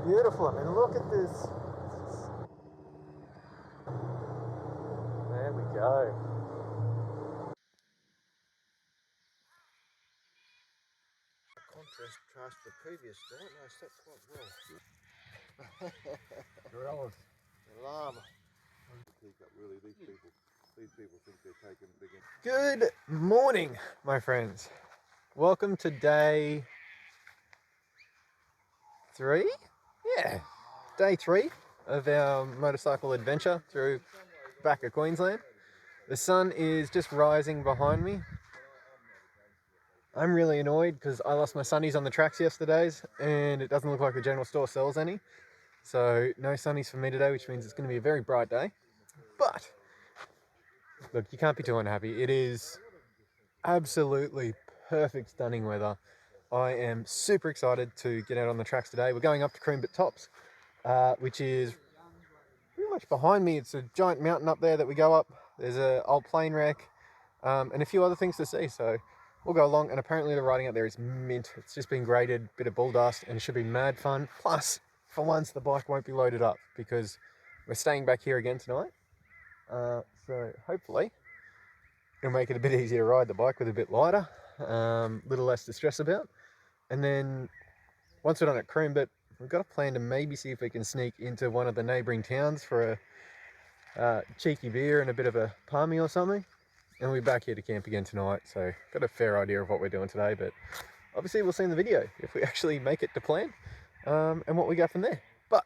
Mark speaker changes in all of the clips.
Speaker 1: beautiful. I mean, look at this. There we go. Contrast the previous night. No, slept quite well.
Speaker 2: Gorillas.
Speaker 1: The llama.
Speaker 2: Keep up, really, these people think they're taking big.
Speaker 1: Good morning, my friends. Welcome to day 3? Yeah, day 3 of our motorcycle adventure through back of Queensland. The sun is just rising behind me. I'm really annoyed because I lost my sunnies on the tracks yesterdays and it doesn't look like the general store sells any. So no sunnies for me today, which means it's going to be a very bright day. But look, you can't be too unhappy. It is absolutely perfect, stunning weather. I am super excited to get out on the tracks today. We're going up to Kroombit Tops, which is pretty much behind me. It's a giant mountain up there that we go up. There's an old plane wreck and a few other things to see. So we'll go along, and apparently the riding up there is mint. It's just been graded, bit of bull dust, and it should be mad fun. Plus, for once, the bike won't be loaded up because we're staying back here again tonight. So hopefully it'll make it a bit easier to ride the bike with a bit lighter, little less to stress about. And then once we're done at Kroombit, we've got a plan to maybe see if we can sneak into one of the neighbouring towns for a cheeky beer and a bit of a palmy or something. And we'll be back here to camp again tonight, so got a fair idea of what we're doing today, but obviously we'll see in the video if we actually make it to plan, and what we go from there. But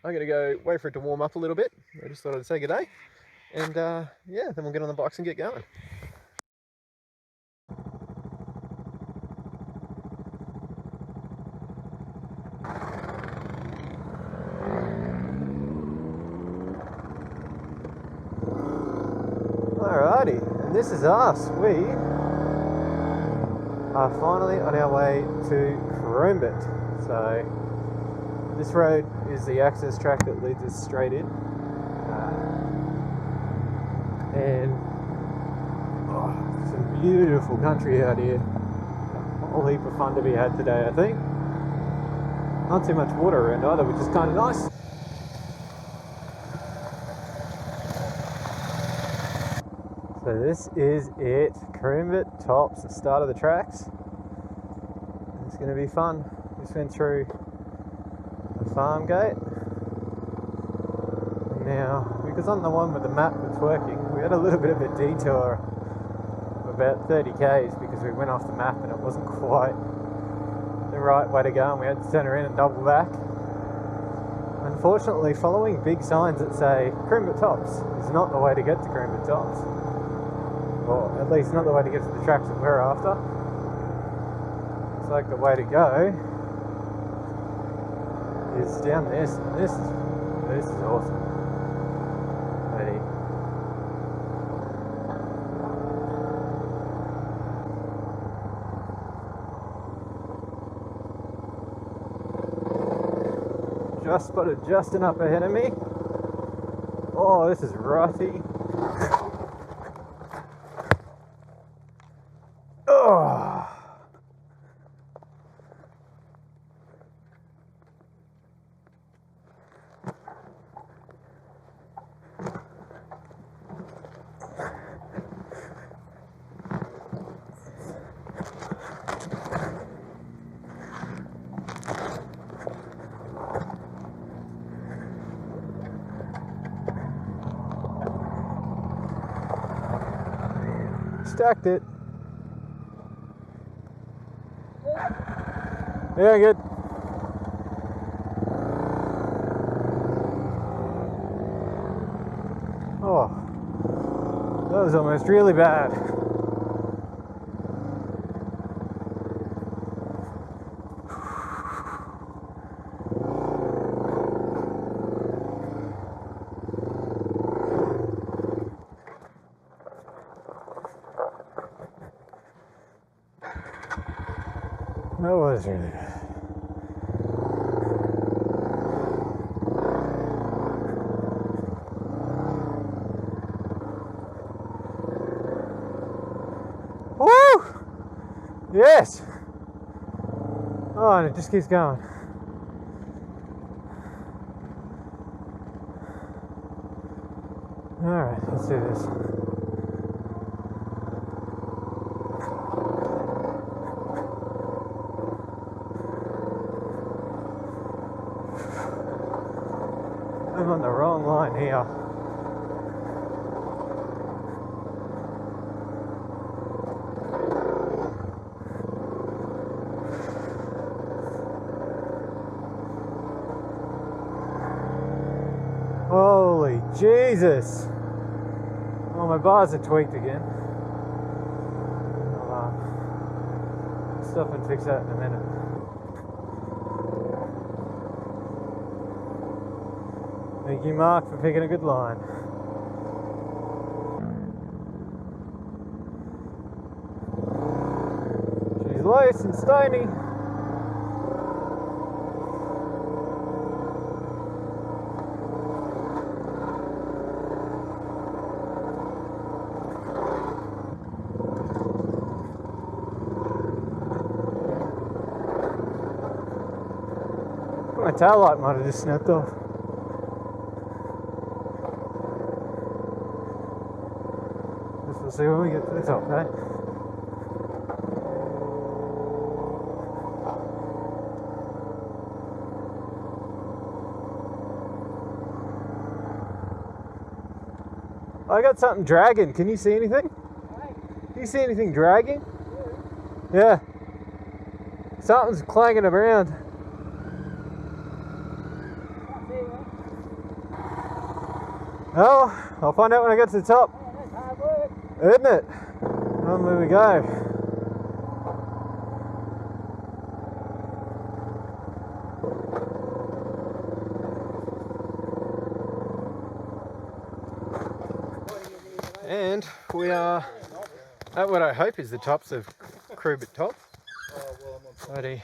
Speaker 1: I'm going to go wait for it to warm up a little bit. I just thought I'd say good day, and yeah, then we'll get on the bikes and get going. Alrighty, and this is us. We are finally on our way to Kroombit. So this road is the access track that leads us straight in, and some beautiful country out here. A whole heap of fun to be had today, I think. Not too much water around either, which is kind of nice. So this is it, Kroombit Tops, the start of the tracks. It's going to be fun. Just went through the farm gate. Now, because on the one with the map that's working, we had a little bit of a detour of about 30 k's because we went off the map and it wasn't quite the right way to go, and we had to turn around and double back. Unfortunately, following big signs that say Kroombit Tops is not the way to get to Kroombit Tops. Or at least not the way to get to the tracks that we're after. It's like the way to go is down this. This is awesome. Ready. Just spotted Justin up ahead of me. Oh, this is rutty. Oh. Stacked it. Yeah, good. Oh, that was almost really bad. That was really bad. Woo! Yes! Oh, and it just keeps going. Alright, let's do this. I'm on the wrong line here. Holy Jesus! Oh, my bars are tweaked again. I'll stop and fix that in a minute. Thank you, Mark, for picking a good line. She's loose and stony. My tail light might have just snapped off. Guess we'll see when we get to the top, eh? I got something dragging. Can you see anything? Do you see anything dragging? Yeah. Something's clanging around. Oh, I'll find out when I get to the top.
Speaker 3: That's hard work.
Speaker 1: Isn't it? On there we go. And we are at what I hope is the tops of Kroombit Tops. Buddy,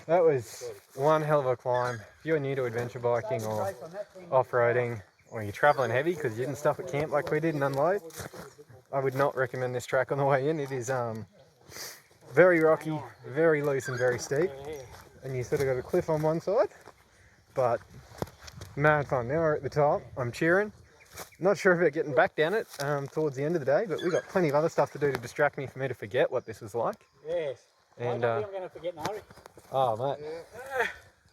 Speaker 1: that was one hell of a climb. If you're new to adventure biking or off-roading, or you're travelling heavy because you didn't stop at camp like we did and unload, I would not recommend this track on the way in. It is very rocky, very loose and very steep, and you sort of got a cliff on one side, but mad fun. Now we're at the top. I'm cheering. Not sure about getting back down it towards the end of the day, but we've got plenty of other stuff to do to distract me for me to forget what this was like.
Speaker 3: Yes.
Speaker 1: And
Speaker 3: I'm going to forget Nari.
Speaker 1: oh mate,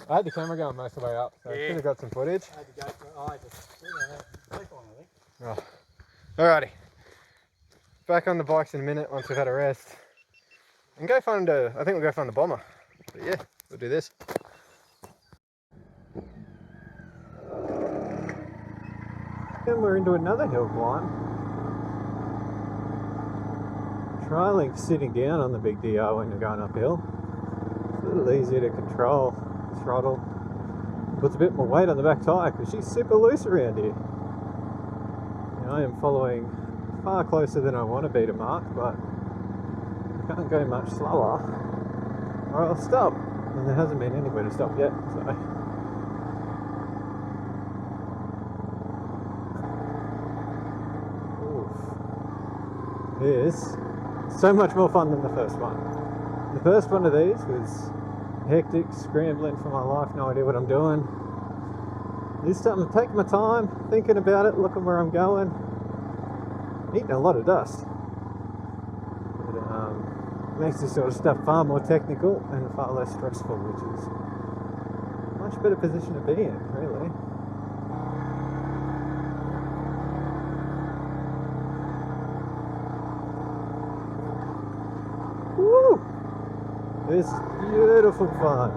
Speaker 1: I had the camera going most of the way up, so I should have got some footage.
Speaker 3: I had to go for it. I just
Speaker 1: Oh. Alrighty, back on the bikes in a minute once we've had a rest, and go find I think we'll go find the bomber. But yeah, we'll do this. And we're into another hill climb. Trialing sitting down on the big DR when you're going uphill. It's a little easier to control the throttle. Puts a bit more weight on the back tyre because she's super loose around here. Now, I am following far closer than I want to be to Mark, but I can't go much slower or I'll stop. And there hasn't been anywhere to stop yet, so. Is so much more fun than the first one. The first one of these was hectic, scrambling for my life, no idea what I'm doing. This time I'm taking my time, thinking about it, looking where I'm going, eating a lot of dust. But makes this sort of stuff far more technical and far less stressful, which is a much better position to be in, really. Woo! This is beautiful fun.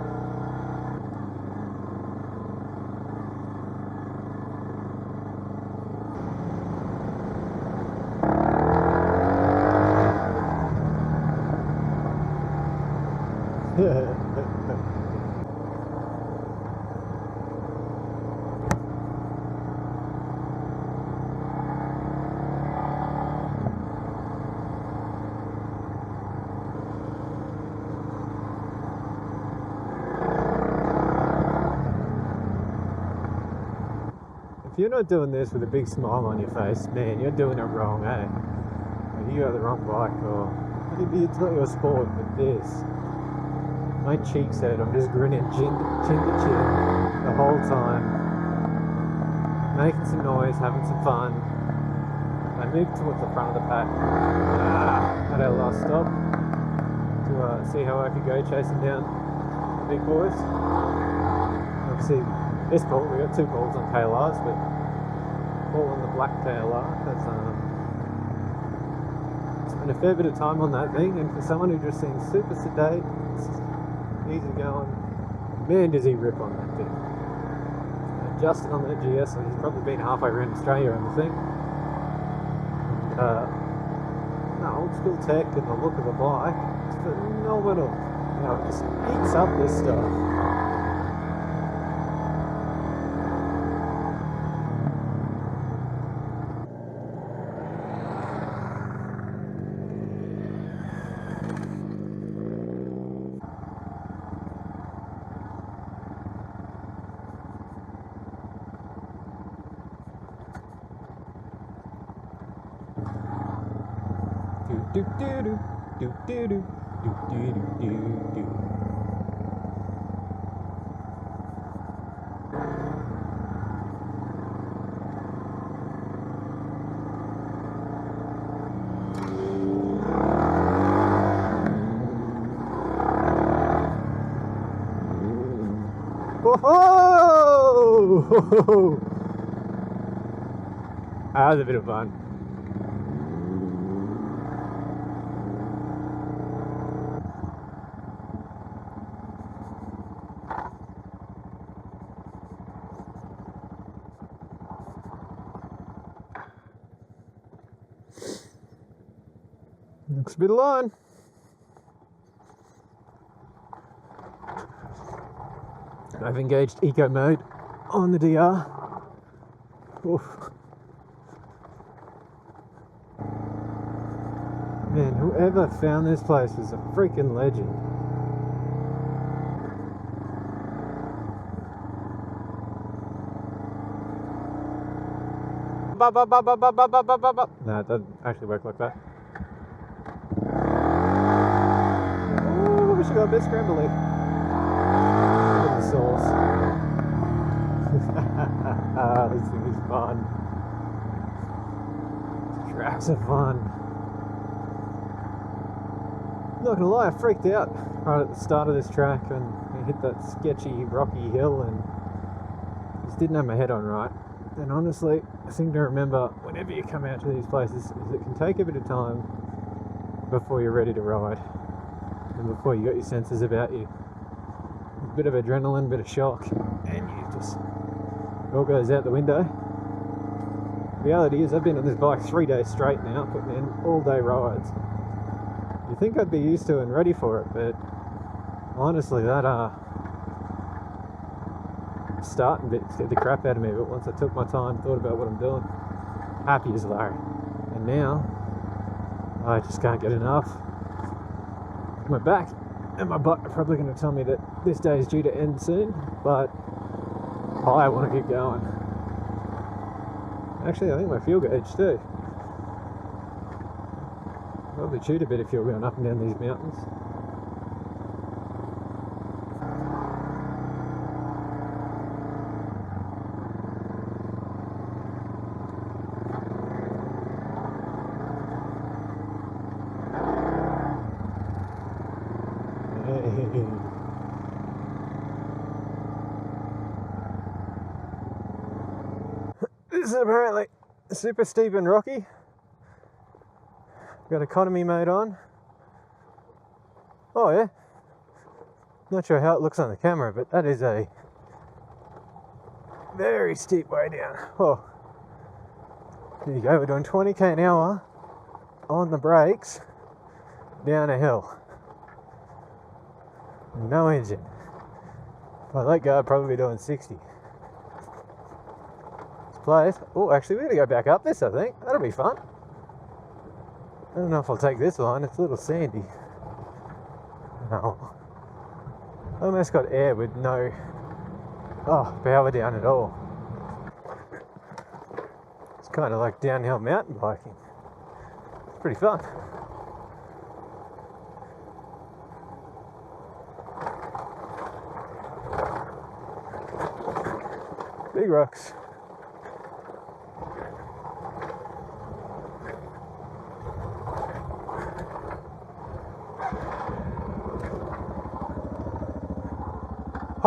Speaker 1: If you're not doing this with a big smile on your face, man, you're doing it wrong, eh? Or you got the wrong bike, or maybe it's not your sport, but this. My cheeks hurt, I'm just grinning chin to chin the whole time. making some noise, having some fun. I moved towards the front of the pack at our last stop to see how I could go chasing down the big boys. Obviously, this ball, we got 2 balls on KLRs, but ball on the black KLR has spent a fair bit of time on that thing, and for someone who just seems super sedate, easy going, man does he rip on that thing. Justin on that GS, so he's probably been halfway around Australia on the thing. Old school tech and the look of the bike, it's phenomenal. You know, it just eats up this stuff. Do do do do do do do do do do. Oh! That was a bit of fun. Looks a bit alone. I've engaged eco mode on the DR. Oof. Man, whoever found this place was a freaking legend. No, it doesn't actually work like that. Oh, we should go a bit scrambly. Look at the sauce. This thing is fun. Tracks are fun. Not gonna lie, I freaked out right at the start of this track and I hit that sketchy rocky hill and just didn't have my head on right. And honestly, I seem to remember whenever you come out to these places, it can take a bit of time before you're ready to ride and before you got your senses about you. A bit of adrenaline, bit of shock, and you just, it all goes out the window. The reality is I've been on this bike 3 days straight now, putting in all day rides. You think I'd be used to and ready for it, but honestly that starting bit scared the crap out of me, but once I took my time, thought about what I'm doing, happy as Larry. And now I just can't get enough. My back and my butt are probably going to tell me that this day is due to end soon, but I want to keep going. Actually, I think my fuel gauge too. Probably chewed a bit of fuel going up and down these mountains. This is apparently super steep and rocky. Got economy mode on. Oh yeah. Not sure how it looks on the camera, but that is a very steep way down. Oh. There you go, we're doing 20k an hour on the brakes down a hill. No engine. If I let go, I'd probably be doing 60. This place. Oh, actually, we're going to go back up this, I think. That'll be fun. I don't know if I'll take this line. It's a little sandy. No. I almost got air with no power down at all. It's kind of like downhill mountain biking. It's pretty fun. Big rocks.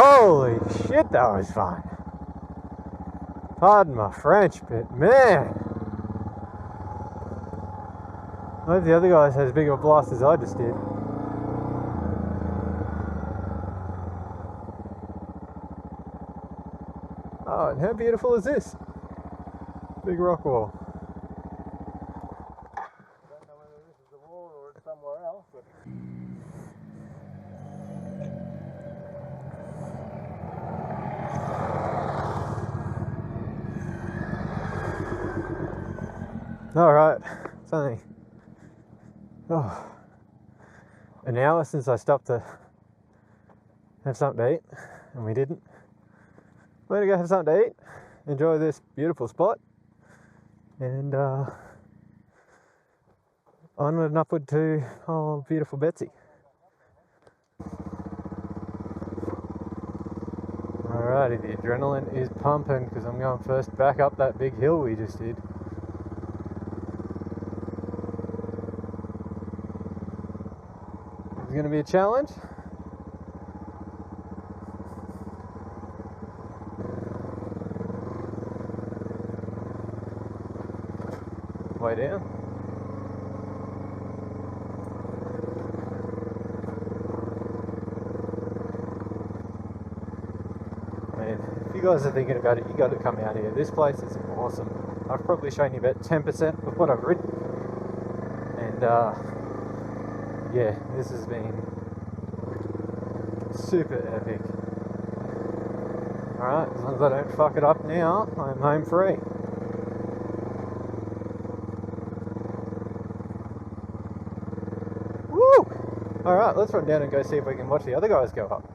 Speaker 1: Holy shit, that was fun. Pardon my French, but man. I hope the other guys had as big of a blast as I just did. Oh, and how beautiful is this? Big rock wall.
Speaker 2: I don't know whether this is the wall or it's somewhere else, but
Speaker 1: Alright, it's only an hour since I stopped to have something to eat, and we didn't. We're gonna go have something to eat, enjoy this beautiful spot, and onward and upward to beautiful Betsy. Alrighty, the adrenaline is pumping because I'm going first back up that big hill we just did. It's gonna be a challenge. Way down. Man, if you guys are thinking about it, you got to come out here. This place is awesome. I've probably shown you about 10% of what I've ridden, and yeah, this has been super epic. Alright, as long as I don't fuck it up now, I'm home free. Woo! Alright, let's run down and go see if we can watch the other guys go up.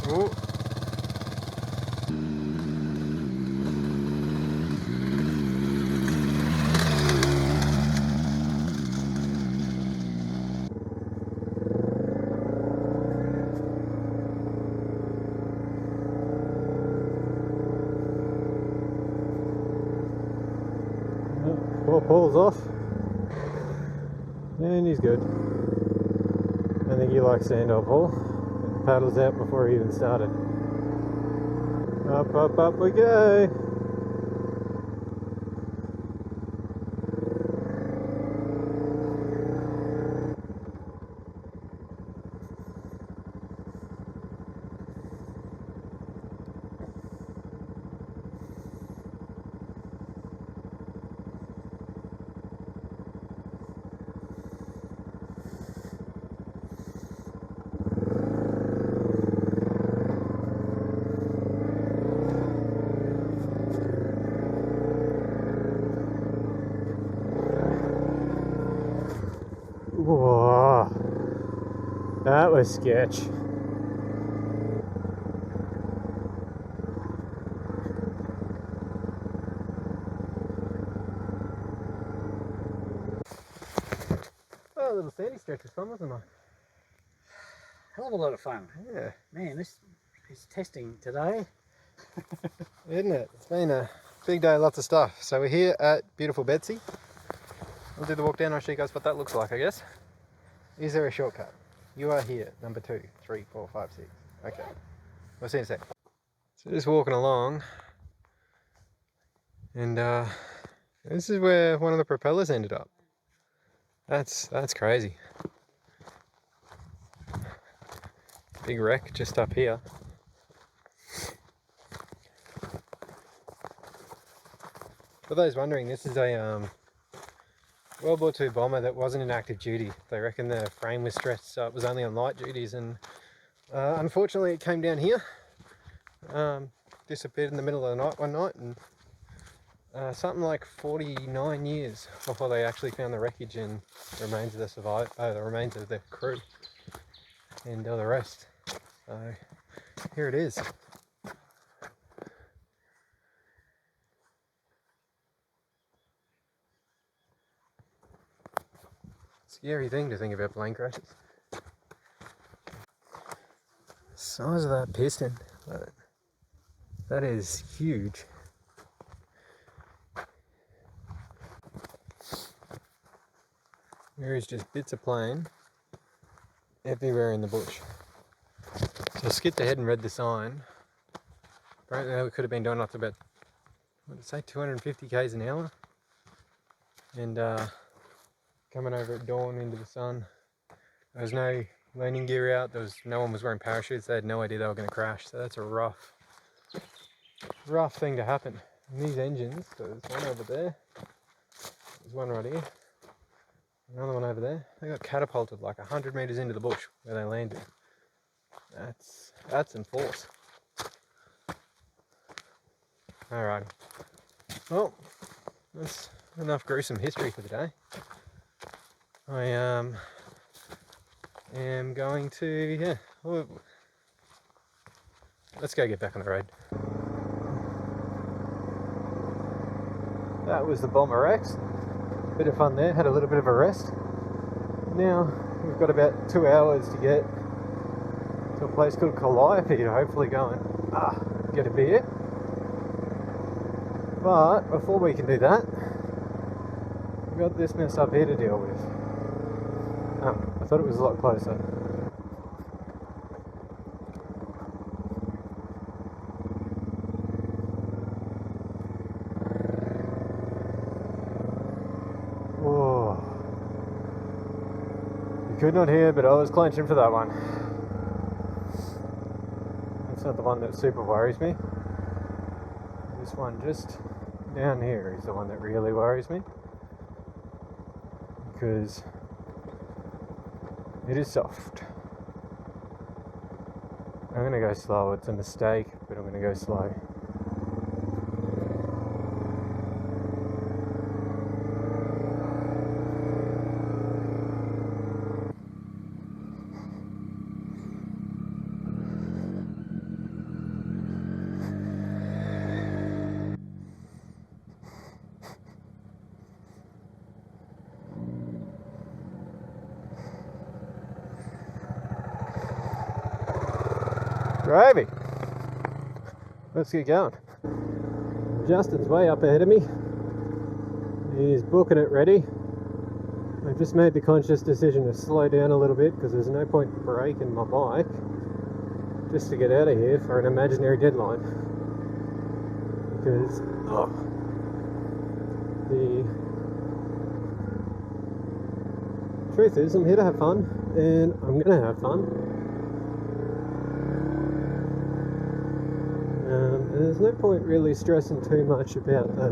Speaker 1: Ooh. Paul's off, and he's good. I think he likes stand-up Paul. And paddles out before he even started. Up, up, up we go. Whoa, that was sketch. Oh, a little sandy stretch was fun, wasn't it?
Speaker 3: Hell of a lot of fun.
Speaker 1: Yeah.
Speaker 3: Man, this is testing today.
Speaker 1: Isn't it? It's been a big day, lots of stuff. So we're here at beautiful Betsy. We'll do the walk down, I'll show you guys what that looks like, I guess. Is there a shortcut? You are here, number 2, 3, 4, 5, 6. Okay. We'll see you in a sec. So just walking along, and this is where one of the propellers ended up. That's crazy. Big wreck just up here. For those wondering, this is a World War II bomber that wasn't in active duty. They reckon the frame was stretched so it was only on light duties, and unfortunately it came down here, disappeared in the middle of the night one night, and something like 49 years before they actually found the wreckage and remains of the remains of the crew and the rest. So here it is. Scary thing to think about plane crashes. Size of that piston. That is huge. There is just bits of plane everywhere in the bush. So I skipped ahead and read the sign. Apparently we could have been doing up to about, what did it say, 250 k's an hour. And coming over at dawn into the sun. There was no landing gear out. No one was wearing parachutes. They had no idea they were going to crash. So that's a rough thing to happen. And these engines, so there's one over there. There's one right here. Another one over there. They got catapulted like 100 meters into the bush where they landed. That's some force. Alright. Well, that's enough gruesome history for the day. I am going to, let's go get back on the road. That was the Bomber X. Bit of fun there, had a little bit of a rest. Now we've got about 2 hours to get to a place called KLR650 to hopefully go and get a beer. But before we can do that, we've got this mess up here to deal with. I thought it was a lot closer. Whoa. You could not hear, but I was clenching for that one. That's not the one that super worries me. This one just down here is the one that really worries me. Because it is soft. I'm going to go slow. It's a mistake, but I'm going to go slow. Gravy. Let's get going. Justin's way up ahead of me. He's booking it ready. I've just made the conscious decision to slow down a little bit because there's no point braking my bike just to get out of here for an imaginary deadline. Because the truth is I'm here to have fun and I'm going to have fun. And there's no point really stressing too much about the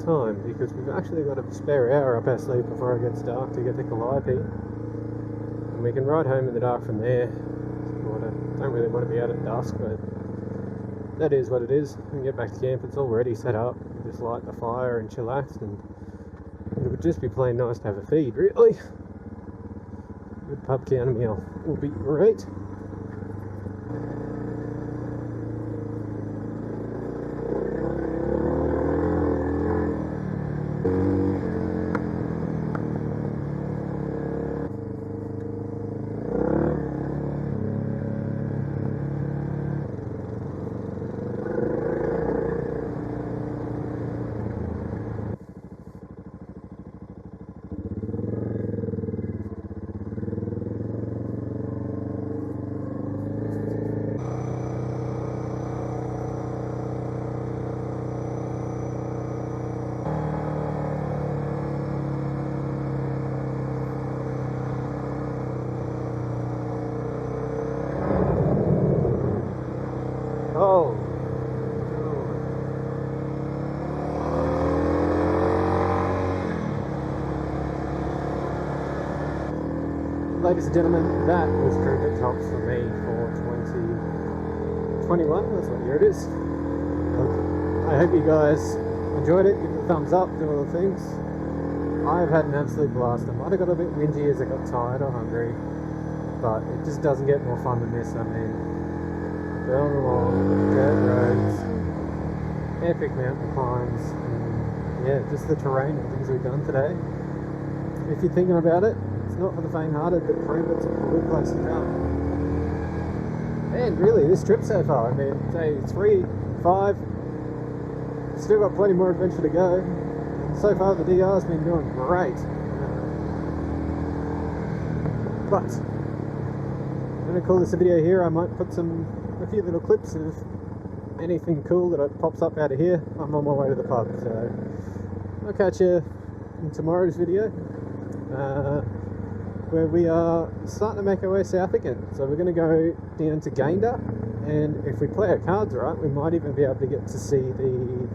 Speaker 1: time because we've actually got a spare hour up our sleeve before it gets dark to get to Calliope. And we can ride home in the dark from there. I don't really want to be out at dusk, but that is what it is. We can get back to camp, it's already set up. We just light the fire and chillax, and it would just be plain nice to have a feed, really. Good pub counter meal will be great. Oh. Ladies and gentlemen, that was Kroombit Tops for me for 2021. That's what year it is. I hope you guys enjoyed it. Give it a thumbs up, do all the things. I've had an absolute blast. I might have got a bit whingy as I got tired or hungry, but it just doesn't get more fun than this. I mean, going along, dirt roads, epic mountain climbs, and yeah, just the terrain and things we've done today. If you're thinking about it, it's not for the faint-hearted, but Kroombit's a good place to come. And really, this trip so far, I mean, day 3, 5, still got plenty more adventure to go. And so far, the DR's been doing great. But I'm going to call this a video here. I might put a few little clips of anything cool that pops up out of here. I'm on my way to the pub, so I'll catch you in tomorrow's video, where we are starting to make our way south again. So we're going to go down to Gayndah, and if we play our cards right, we might even be able to get to see the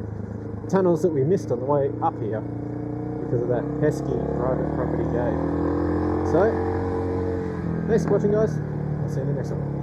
Speaker 1: tunnels that we missed on the way up here because of that pesky private property gate. So thanks for watching, guys. I'll see you in the next one.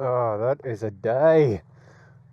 Speaker 1: Oh, that is a day.